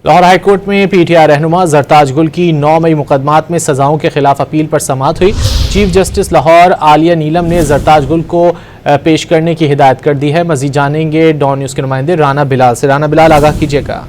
Lahore high court में PTI रहनुमा जरताज गुल की 9 मई मुकदमात में सजाओं के खिलाफ अपील पर समाअत हुई। चीफ जस्टिस लाहौर आलिया नीलम ने जरताज गुल को पेश करने की हिदायत कर दी है। मजीद जानेंगे डॉन न्यूज़ के नुमाइंदे राना बिलाल से। राना बिलाल, आगाह कीजिएगा।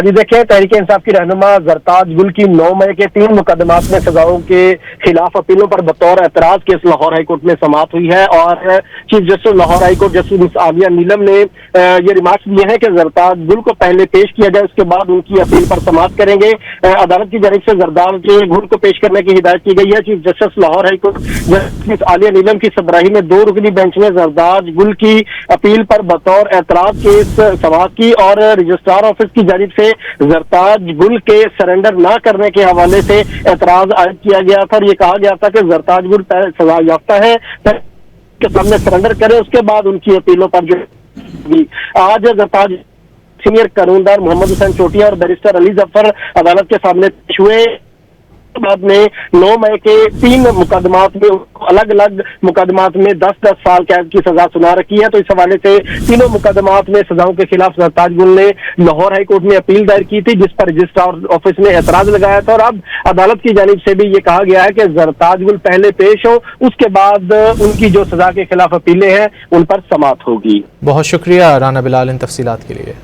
जी देखिए, तहरीक इंसाफ की रहनुमा जरताज गुल की 9 मई के 3 मुकदमात में सजाओं के खिलाफ अपीलों पर बतौर एतराज केस लाहौर हाईकोर्ट में समाअत हुई है और chief justice Lahore high court justice Aliya Neelam ने ये रिमार्क्स दिए हैं कि जरताज गुल को पहले पेश किया जाए, उसके बाद उनकी अपील पर समाअत करेंगे। अदालत की जानिब से जरताज गुल को पेश करने की हिदायत की गई है। Chief justice Lahore high court justice Aliya Neelam की सरबराही में 2 रुकनी बेंच ने जरताज गुल की अपील पर बतौर एतराज केस समाअत की और रजिस्ट्रार ऑफिस की जानिब से जरताज गुल के सरेंडर ना करने के हवाले से एतराज आयद किया गया था और ये कहा गया था कि जरताज गुल सजा याफ्ता है, के सामने सरेंडर करे, उसके बाद उनकी अपीलों पर जो आज जरताज सीनियर कानूनदार मोहम्मद हुसैन चोटिया और बैरिस्टर अली जफर अदालत के सामने पेश हुए। बाद में 9 मई के 3 मुकदमात में अलग अलग मुकदमात में 10-10 साल कैद की सजा सुना रखी है। तो इस हवाले से तीनों मुकदमात में सजाओं के खिलाफ जरताज गुल ने लाहौर हाईकोर्ट में अपील दायर की थी, जिस पर रजिस्ट्रार ऑफिस ने एतराज लगाया था और अब अदालत की जानिब से भी ये कहा गया है कि जरताज गुल पहले पेश हो, उसके बाद उनकी जो सजा के खिलाफ अपीलें हैं उन पर समाअत होगी। बहुत शुक्रिया राना बिलाल इन तफसीलात के लिए।